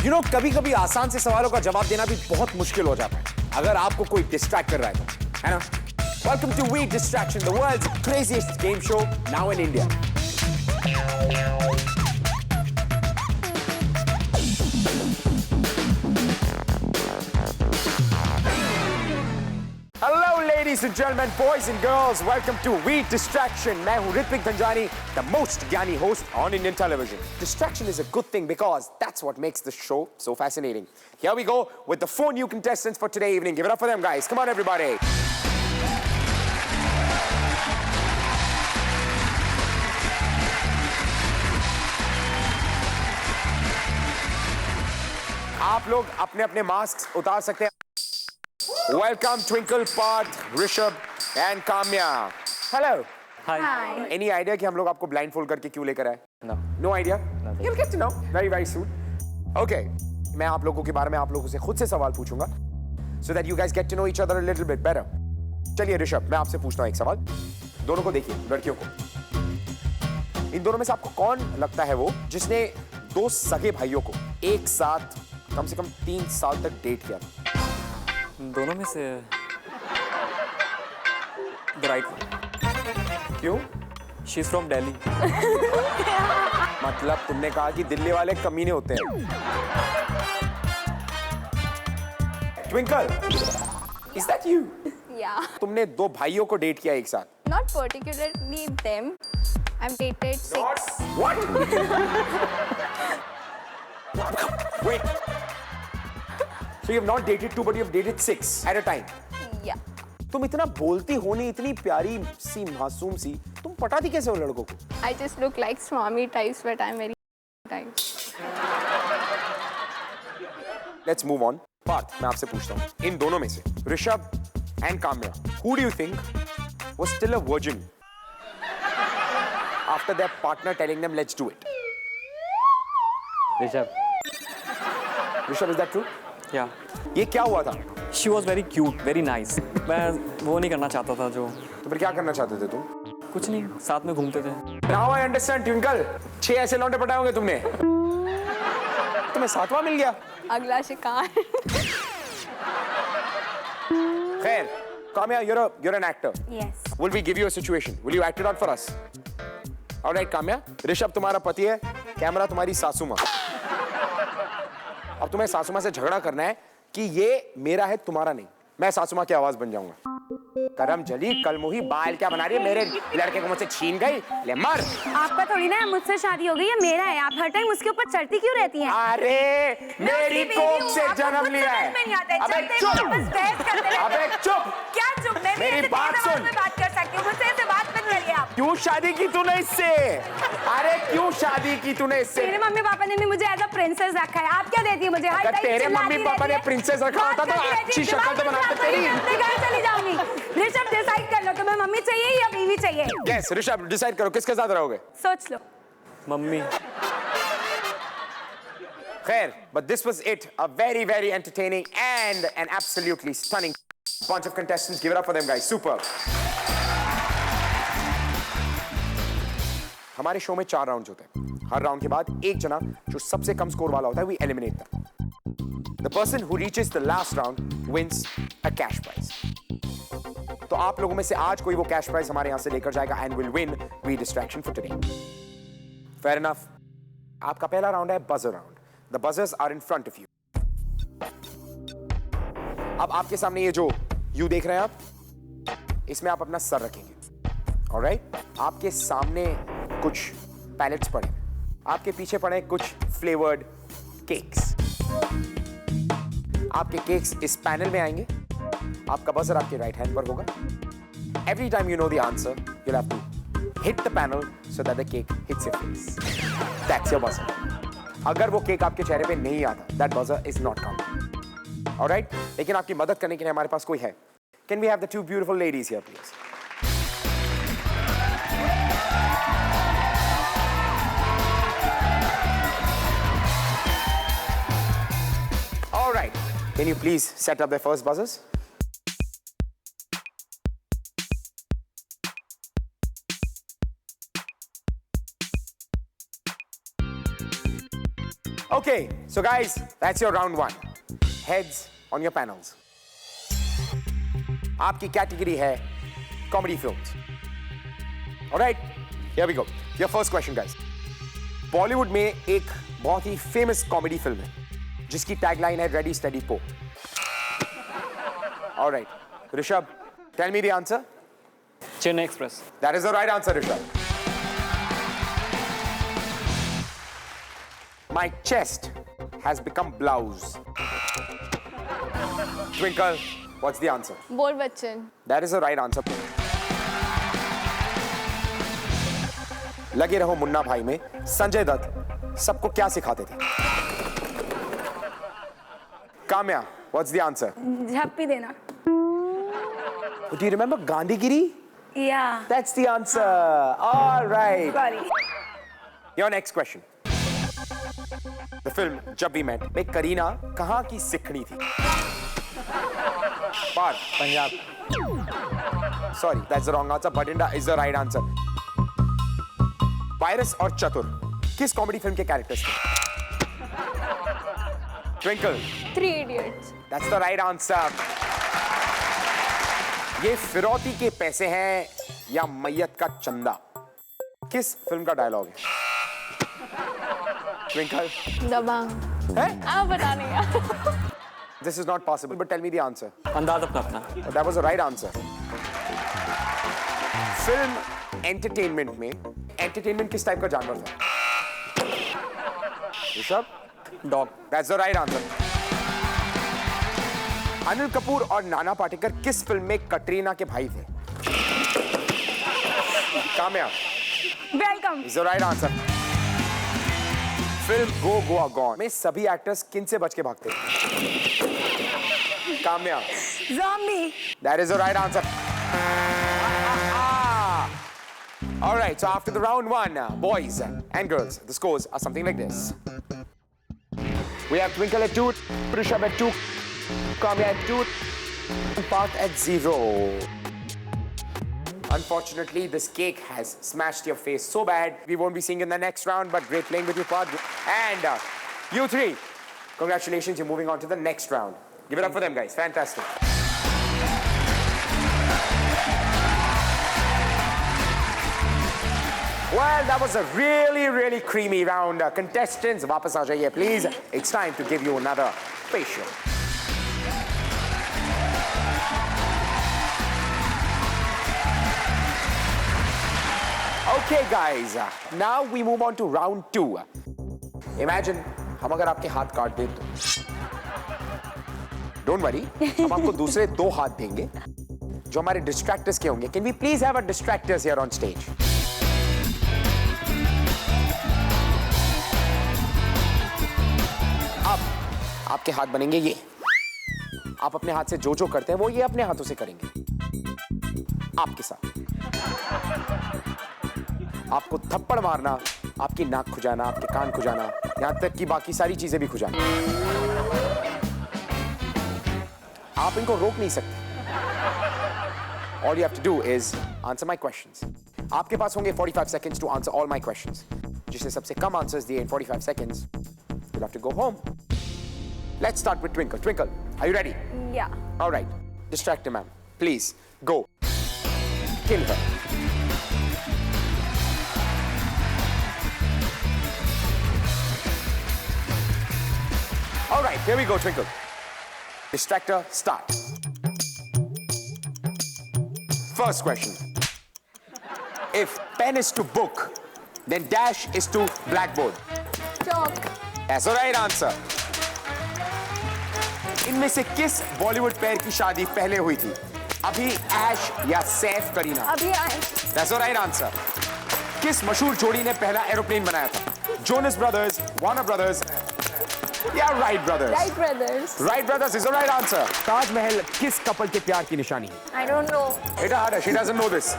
कभी कभी आसान से सवालों का जवाब देना भी बहुत मुश्किल हो जाता है अगर आपको कोई डिस्ट्रैक्ट कर रहा है ना? Welcome to we distraction, the world's craziest game show now in India. Hello ladies and gentlemen, boys and girls, welcome to We Distraction. मैं हूँ ऋत्विक धनजानी, the most ज्ञानी host on Indian television. Distraction is a good thing because that's what makes the show so fascinating. Here we go with the 4 new contestants for today evening. Give it up for them, guys. Come on, everybody. आप लोग अपने अपने mask उतार सकते हैं। Welcome Twinkle, Parth, Rishabh and Kamya. Hello. Hi. Any idea कि हम लोग आपको blindfold करके क्यों लेकर आए? No. No idea? Nothing. You'll get to know very very soon. Okay. मैं आप लोगों के बारे में आप लोगों से खुद से सवाल पूछूंगा so that you guys get to know each other a little bit better. चलिए ऋषभ, मैं आपसे पूछता हूँ एक सवाल। दोनों को देखिए, लड़कियों को। इन दोनों में से आपको कौन लगता है वो जिसने 2 सगे भाइयों को एक साथ कम से कम 3 साल तक डेट किया? दोनों में से the right one. क्यों? She's from Delhi. मतलब तुमने कहा कि दिल्ली वाले कमीने होते हैं। Twinkle, is that you? Yeah. तुमने 2 भाइयों को डेट किया एक साथ? Not particularly them. I've dated 6. What? Wait. So you have not dated 2, but you have dated 6 at a time. Yeah. तुम इतना बोलती हो नहीं, इतनी प्यारी सी मासूम सी, तुम पटाती कैसे हो लड़कों को? I just look like Swami types, but I'm very type. Let's move on. Parth, मैं आपसे पूछता हूँ, इन दोनों में से Rishabh and Kamya, who do you think was still a virgin after their partner telling them let's do it? Rishabh. Rishabh, is that true? Yeah. ये क्या हुआ था? She was very cute, very nice. मैं वो नहीं करना चाहता था जो। तो फिर क्या करना चाहते थे तुम? कुछ नहीं, साथ में घूमते थे। Now I understand, Twinkle. 6 ऐसे लौंडे पटाए होंगे तुमने। तुम्हें 7वां मिल गया? अगला शिकार. खैर, Kamya, you're an actor. Yes. Will we give you a situation? Will you act it out for us? All right, Kamya. Rishabh तुम्हारा पति है, कैमरा तुम्हारी सासू माँ। अब तुम्हें सासू माँ से झगड़ा करना है कि ये मेरा है, तुम्हारा नहीं। मैं सासू माँ की आवाज बन जाऊंगा। करम जली कलमुही बाल क्या बना रही है, मेरे लड़के को मुझसे छीन गई, ले मर। आपका थोड़ी ना मुझसे शादी हो गई है, मेरा है। आप हर टाइम उसके ऊपर चढ़ती क्यों रहती हैं? अरे मेरी कोख से जन्म लिया है। अबे चुप, अबे चुप। क्या चुप? मैं मेरी बात सुन। बात कर सकती हूँ, मुझसे ऐसे बात मत करिए आप। क्यों शादी की तूने इससे? अरे क्यों शादी की तूने इससे? मेरे मम्मी पापा ने भी मुझे एज अ प्रिंसेस रखा है। आप क्या देती है मुझे? अगर तेरे मम्मी पापा ने प्रिंसेस रखा होता तो अच्छी शक्ल तो बनाते तेरी। अपने घर चली जाऊंगी। ऋषभ डिसाइड कर लो, तुम्हें मम्मी चाहिए या बीवी चाहिए? यस, ऋषभ डिसाइड करो किसके साथ रहोगे? सोच लो। मम्मी। खैर, but this was it. A very, very entertaining and an absolutely stunning bunch of contestants. Give it up for them, guys. Super. हमारे शो में 4 राउंड्स होते हैं। हर राउंड के बाद एक जना जो सबसे कम स्कोर वाला होता है, we eliminate them. The person who reaches the last round wins a cash prize. तो आप लोगों में से आज कोई वो कैश प्राइज हमारे यहां से लेकर जाएगा and will win We Distraction for today. Fair enough. आपका पहला राउंड है buzzer round. The buzzers are in front of you. अब आपके सामने ये जो U देख रहे हैं आप, इसमें आप अपना सर रखेंगे. Alright? आपके सामने कुछ पैलेट्स पड़े, आपके पीछे पड़े कुछ फ्लेवर्ड केक्स. आपके केक्स इस पैनल में आएंगे. आपका बजर आपके राइट हैंड पर होगा. Every time you know the answer, you'll have to hit the panel so that the cake hits your face. That's your buzzer. अगर वो केक आपके चेहरे पे नहीं आता, that buzzer is not counted. Alright? लेकिन आपकी मदद करने के लिए हमारे पास कोई है. Can we have the 2 beautiful ladies here, please? All right. Can you please set up their first buzzers? Okay, so guys, that's your round one. Heads on your panels. आपकी कैटेगरी है comedy films. Alright, here we go. Your first question, guys. Bollywood में एक बहुत ही famous comedy film है जिसकी tagline है ready steady पो. Alright, Rishabh, tell me the answer. Chennai express. That is the right answer, Rishabh. My chest has become blouse. Twinkle, what's the answer? Bol Bachchan. That is the right answer. लगे रहो मुन्ना भाई में संजय दत्त सबको क्या सिखाते थे? Kamya, what's the answer? झप्पी देना. Do you remember Gandhigiri? Yeah. That's the answer. All right. Sorry. Your next question. The film जब वी मेट में करीना कहाँ की सिखनी थी? पार. Punjab. Sorry, that's the wrong answer. Bhatinda is the right answer. पायरस और चतुर किस comedy film के कैरेक्टर्स थे? Twinkle. Three Idiots. That's the right answer. ये फिरौती के पैसे हैं या मैयत का चंदा? किस फिल्म का डायलॉग है? ट्विंकल. Dabang. है? आप बता नहीं यार. This is not possible, but tell me the answer. अंदाज अपना अपना. That was the right answer. Film entertainment में एंटरटेनमेंट किस टाइप का जानवर था? Rishabh. Dog. That's the right answer. Anil Kapoor और नाना पाटेकर किस फिल्म में कटरीना के भाई थे? Kamya. Welcome. Is the right answer. Film go Goa gone में सभी एक्टर्स किन से बच के भागते थे? Kamya. Zombie. That is the right answer. All right, so after the round one, boys and girls, the scores are something like this. We have Twinkle at 2, Rishabh at 2, Kamya at 2, and Parth at 0. Unfortunately, this cake has smashed your face so bad, we won't be seeing in the next round, but great playing with you, Parth. And you three, congratulations, you're moving on to the next round. Give it up for them, guys. Fantastic. Well, that was a really, really creamy round. Contestants, वापस आ जाइए, please. It's time to give you another facial. Okay, guys. Now we move on to round 2. Imagine हम अगर आपके हाथ काट दें तो. Don't worry, हम आपको दूसरे 2 हाथ देंगे जो हमारे distractors के होंगे. Can we please have our distractors here on stage? आपके हाथ बनेंगे ये. आप अपने हाथ से जो जो करते हैं वो ये अपने हाथों से करेंगे आपके साथ. आपको थप्पड़ मारना, आपकी नाक खुजाना, आपके कान खुजाना, यहां तक कि बाकी सारी चीजें भी खुजाना. आप इनको रोक नहीं सकते. All you have to do is answer my questions. आपके पास होंगे 45 seconds to answer all my questions. जिसने सबसे कम आंसर्स दिए in 45 seconds, you'll have to go home. Let's start with Twinkle. Twinkle, are you ready? Yeah. All right. Distract her, ma'am. Please, go. Kill her. All right, here we go, Twinkle. Distractor, start. First question. If pen is to book, then dash is to blackboard. Chalk. That's the right answer. इनमें से किस बॉलीवुड पैर की शादी पहले हुई थी? अभी, ऐश या सैफ करीना? अभी आए. That's the right answer. किस मशहूर जोड़ी ने पहला एरोप्लेन बनाया था? जोनस ब्रदर्स, वार्नर ब्रदर्स या Wright brothers? Wright Brothers. Wright brothers is the right answer. Taj Mahal किस कपल के प्यार की निशानी है? I don't know. बेटा हटा, she doesn't know this.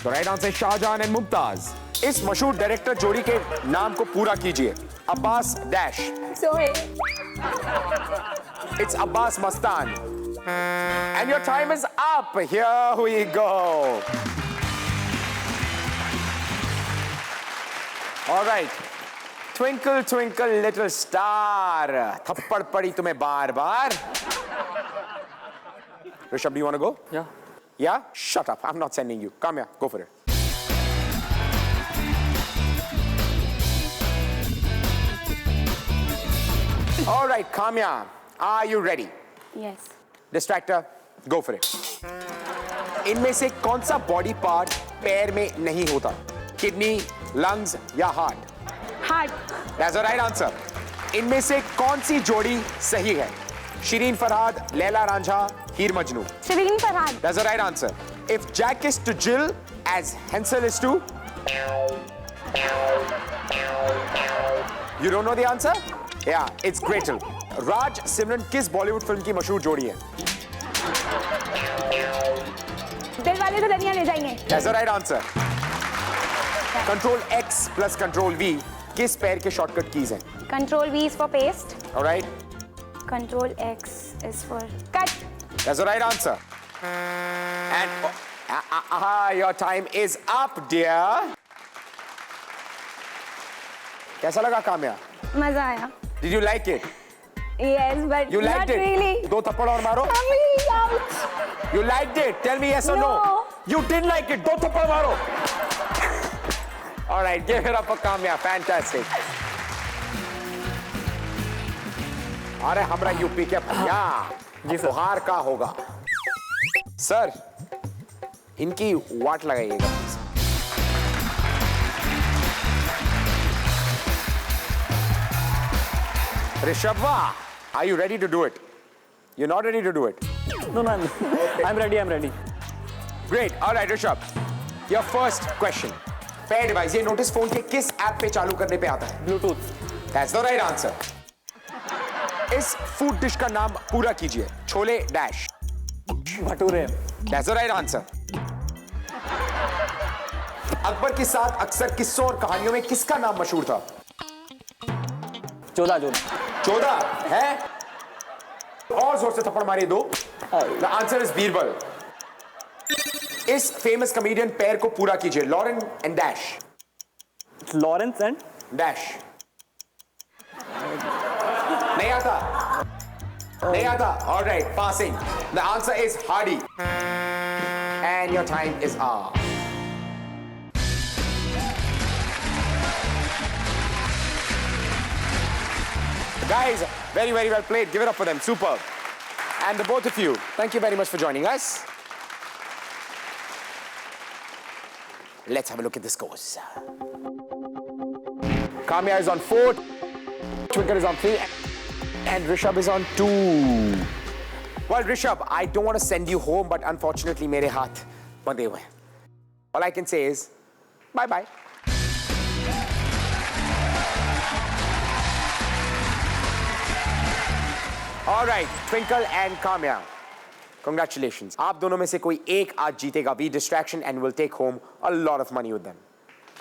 The right answer is Shah Jahan and Mumtaz. इस मशहूर डायरेक्टर जोड़ी के नाम को पूरा कीजिए. Abbas dash. Sohail. It's Abbas Mastan. And your time is up. Here we go. All right. Twinkle twinkle little star. थप्पड़ पड़ी तुम्हें बार बार. Rishabh, do you want to go? Yeah. Yeah? Shut up. I'm not sending you. Come here. Go for it. All right, Kamya. Are you ready? Yes. Distractor, go for it. इनमें से कौन सा body part पैर में नहीं होता? Kidney, lungs या heart? Heart. That's the right answer. इनमें से कौन सी जोड़ी सही है? शिरीन फरहाद, लैला रांझा, हीर Majnu? Shireen Farhad. That's the right answer. If Jack is to Jill as Hansel is to? You don't know the answer? Yeah, it's Gretel. राज सिमरन किस Bollywood film की मशहूर जोड़ी है? दिल वाले तो दुनिया ले जाएंगे. That's the right answer. Control X plus Control V किस पैर के शॉर्टकट कीज हैं? Control V is for paste. Alright? Control X is for cut. That's the right answer. And your time is up, dear. कैसा लगा काम्या? मजा आया. Did you like it? Yes, but You liked not it? really. दो थप्पड़ और मारो. Ouch. You liked it? Tell me yes or no. No. You didn't like it. दो थप्पड़ मारो. All right, give it up for Kamya. Fantastic. अरे हमरा UP के भैया जी सर. हार का होगा. सर, इनकी वाट लगाइएगा. Rishabha, are you ready to do it? You're not ready to do it. No, no, I'm ready. I'm ready. Great. All right, Rishabh. Your first question. Pair device. ये notice phone के किस app पे चालू करने पे आता है? Bluetooth. That's the right answer. इस food dish का नाम पूरा कीजिए. Chole dash. Bhature. That's the right answer. Akbar के साथ अक्सर किस्सों और कहानियों में किसका नाम मशहूर था? 14 14 है? और जोर से थप्पड़ मारिए दो. The answer is Birbal. इस फेमस कमेडियन पैर को पूरा कीजिए. Lawrence and dash. Lawrence and dash. नहीं आता? नहीं आता? All right, passing. The answer is Hardy. And your time is up. Guys, very, very well played. Give it up for them. Superb. And the both of you, thank you very much for joining us. Let's have a look at the scores. Kamya is on 4, Twinkle is on 3, and Rishabh is on 2. Well, Rishabh, I don't want to send you home, but unfortunately, mere haath bande hue hain. All I can say is, bye-bye. All right, Twinkle and Kamya, congratulations. आप दोनों में से कोई एक आज जीतेगा V Distraction and will take home a lot of money with them.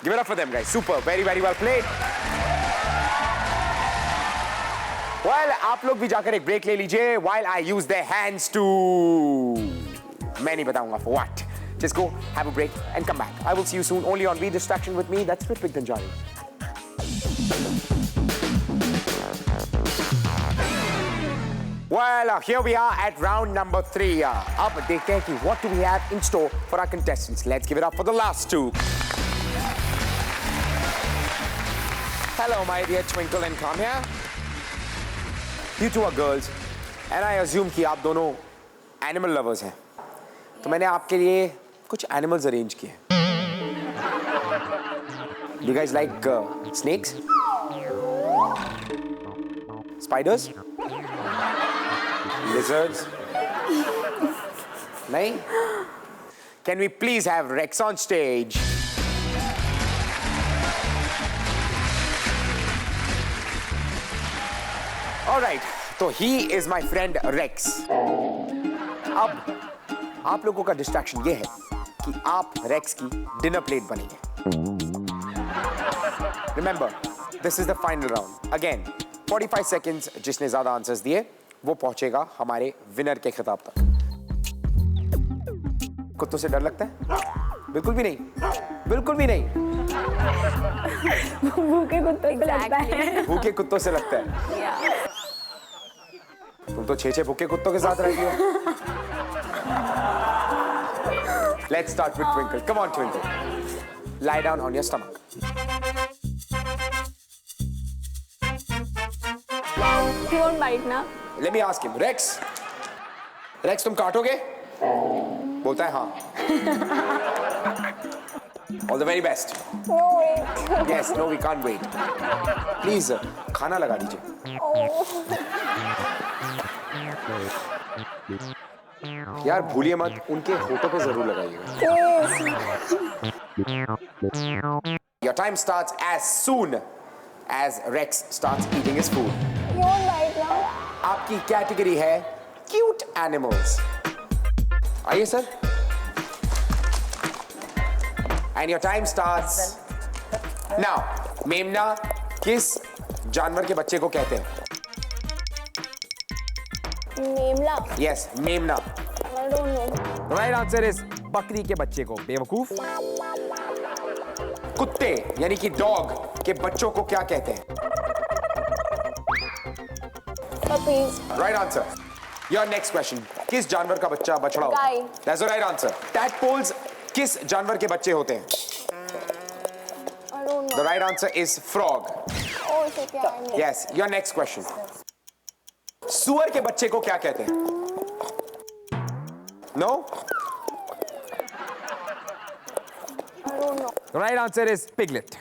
Give it up for them, guys. Super, very, very well played. Well, आप लोग भी जाकर एक break ले लीजिए while I use their hands to. मैं नहीं बताऊंगा for what. Just go, have a break and come back. I will see you soon only on V Distraction with me. That's Ritwik Dhanjari. Well, here we are at round number 3. Ab dekhte hain ki what do we have in store for our contestants. Let's give it up for the last two. Hello, my dear Twinkle and Kamya. You two are girls, and I assume कि आप दोनों animal lovers हैं. तो मैंने आपके लिए कुछ animals arrange किए. Do you guys like snakes? Spiders? Lizards? Nahin? Can we please have Rex on stage? All right, so he is my friend Rex. अब आप लोगों का डिस्ट्रैक्शन ये है कि आप Rex की डिनर प्लेट बनेंगे. Remember, this is the final round. Again, 45 seconds. जिसने ज्यादा आंसर्स दिए वो पहुंचेगा हमारे विनर के खिताब तक. कुत्तों से डर लगता है? बिल्कुल भी नहीं, बिल्कुल भी नहीं। भूखे कुत्तों को लगता है। भूखे कुत्तों से लगता है। तुम तो 6 भूखे कुत्तों के साथ रहती हो। Let's start with Twinkle. Come on, Twinkle. Lie down on your stomach. He won't bite ना. Let me ask him. Rex. Rex, तुम काटोगे? बोलता है हाँ। All the very best. No, wait. Yes, no, we can't wait. Please, खाना लगा दीजिए। यार भूलिए मत, उनके होठों पे जरूर लगाइएगा। Your time starts as soon as Rex starts eating his food. He won't bite now. आपकी कैटेगरी है cute animals. आइए sir. And your time starts now. मेमना किस जानवर के बच्चे को कहते हैं? मेमना. Yes, मेमना. I don't know. The right answer is बकरी के बच्चे को बेवकूफ। कुत्ते यानी कि डॉग के बच्चों को क्या कहते हैं? Puppies. Right answer. Your next question. किस जानवर का बच्चा बछड़ा होता है? Guy. That's the right answer. Tadpoles किस जानवर के बच्चे होते हैं? I don't know. The right answer is frog. Oh, shit, yeah, I know. Yes. Your next question. सुअर के बच्चे को क्या कहते हैं? No? I don't know. The right answer is piglet.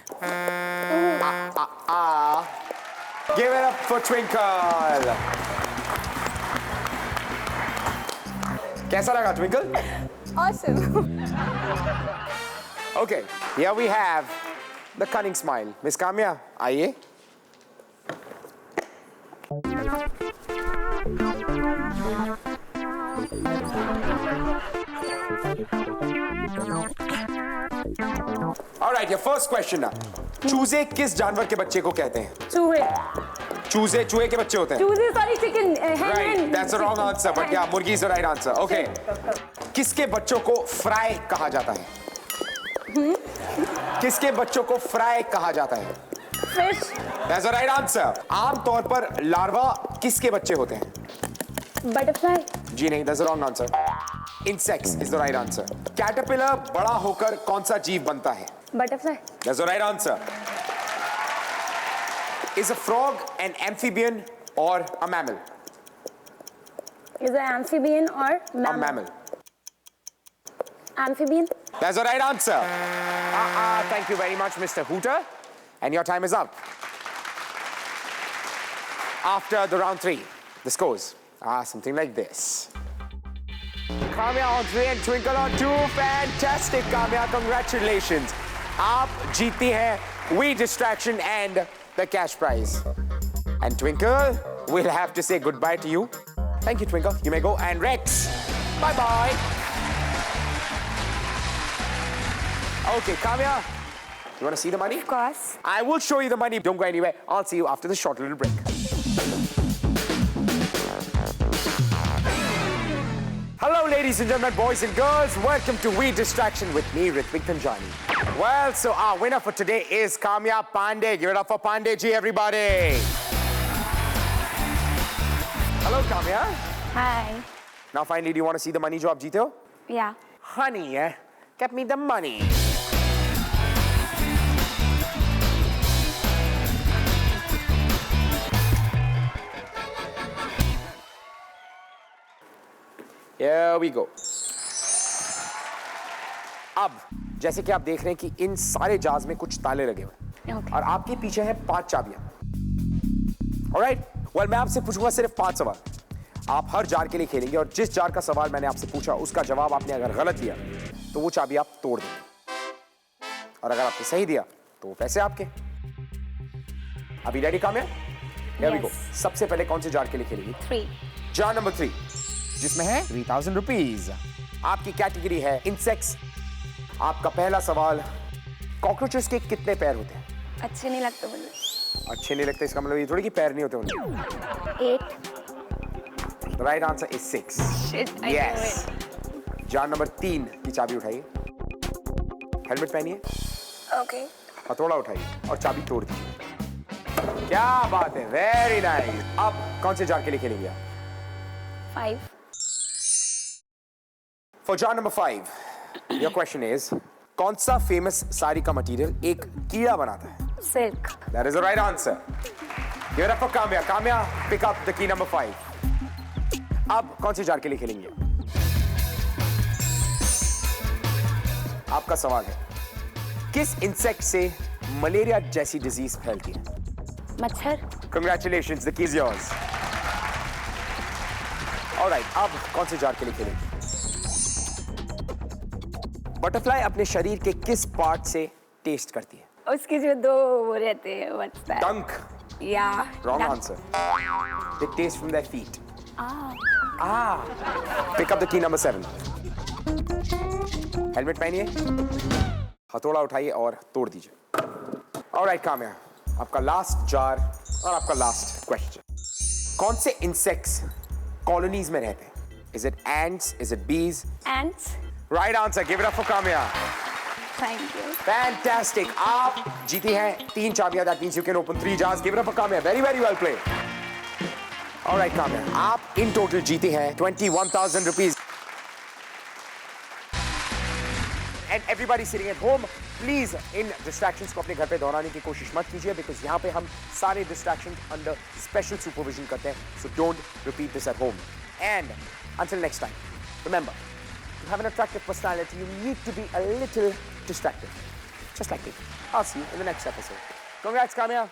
Give it up for Twinkle. कैसा लगा Twinkle? Awesome. Okay, here we have the cunning smile. Miss Kamya, आइए. All right, your first question now. चूजे किस जानवर के बच्चे को कहते हैं? चूहे। चूजे चूहे के बच्चे होते हैं। चूजे sorry chicken. Right, that's the wrong answer, but yeah, मुर्गी is the right answer. Okay. किसके बच्चों को फ्राई कहा जाता है? किसके बच्चों को फ्राई कहा जाता है? Fish. That's the right answer. आमतौर पर लार्वा किसके बच्चे होते हैं? बटरफ्लाई। जी नहीं, that's the wrong answer. Insects is the right answer. Caterpillar बड़ा होकर कौन सा जीव बनता है? Butterfly. That's the right answer. Is a frog an amphibian or a mammal? Is an amphibian or mammal? A mammal. Amphibian. That's the right answer. Thank you very much, Mr. Hooter. And your time is up. After the round 3, the scores are something like this. Kamya on 3 and Twinkle on 2. Fantastic, Kamya. Congratulations. आप जीती हैं We Distraction and the cash prize. And Twinkle, we'll have to say goodbye to you. Thank you, Twinkle. You may go. And Rex, bye-bye. Okay, Kamya, you want to see the money? Of course. I will show you the money. Don't go anywhere. I'll see you after this short little break. Hello, ladies and gentlemen, boys and girls. Welcome to We Distraction with me, Ritvik Tanjani. Well, so our winner for today is Kamya Pandey. Give it up for Pandey ji, everybody. Hello, Kamya. Hi. Now, finally, do you want to see the money jo aap jeete ho? Yeah. Honey, get me the money. Here we go. अब जैसे कि आप देख रहे हैं कि इन सारे jars में कुछ ताले लगे हुए हैं Okay. और आपके पीछे है 5 चाबियां. Alright? Well, मैं आपसे पूछूंगा सिर्फ 5 सवाल. आप हर जार के लिए खेलेंगे और जिस जार का सवाल मैंने आपसे पूछा उसका जवाब आपने अगर गलत दिया तो वो चाबी आप तोड़ देंगे और अगर आपने सही दिया तो वो पैसे आपके. अभी रेडी कामया? Here we go. सबसे पहले कौन से जार के लिए खेलेंगे? 3. जार नंबर 3 जिसमें है 3000 रुपीज. आपकी कैटेगरी है इंसेक्ट्स. आपका पहला सवाल, कॉकरोचेस के कितने पैर होते हैं? अच्छे नहीं लगते मुझे. अच्छे नहीं लगते इसका मतलब ये थोड़ी कि पैर नहीं होते उनके. 8. The right answer is 6. Shit, I Yes. knew it. Jar number 3 की चाबी उठाइए. हेलमेट पहनिए, Okay. हथौड़ा उठाइए और चाबी तोड़ दीजिए। क्या बात है, वेरी नाइस। अब कौन से जार के लिए खेलेंगे आप? 5. For jar number 5, your question is, कौन सा फेमस साड़ी का मटेरियल एक कीड़ा बनाता है? Silk. That is the right answer. Give it up for Kamya. Kamya, pick up the key number 5. अब कौन से जार के लिए खेलेंगे? आपका सवाल है, किस इंसेक्ट से मलेरिया जैसी डिजीज फैलती है? मच्छर. Congratulations, the key is yours. All right, अब कौन से जार के लिए खेलेंगे? बटरफ्लाई अपने शरीर के किस पार्ट से टेस्ट करती है? उसके जो 2 वो रहते हैं, what's that? Dunk. Yeah. Wrong Duck. answer. They taste from their feet. Pick up the key number 7. Helmet पहनिए, हथौड़ा उठाइए और तोड़ दीजिए। Alright, काम्या, आपका लास्ट जार और आपका लास्ट क्वेश्चन। कौन से इंसेक्ट्स कॉलोनीज में रहते हैं? Is it ants? Is it bees? Ants. Right answer. Give it up for Kamya. Thank you. Fantastic. आप जीती हैं 3 चाबियां. That means you can open 3 jars. Give it up for Kamya. Very, very well played. All right, Kamya. आप in total जीती हैं 21,000 rupees. And everybody sitting at home, please in distractions को अपने घर पे दोहराने की कोशिश मत कीजिए, because यहाँ पे हम सारे distractions under special supervision करते हैं. So don't repeat this at home. And until next time, remember, to have an attractive personality, you need to be a little distracted. Just like me. I'll see you in the next episode. Congrats, Kamya.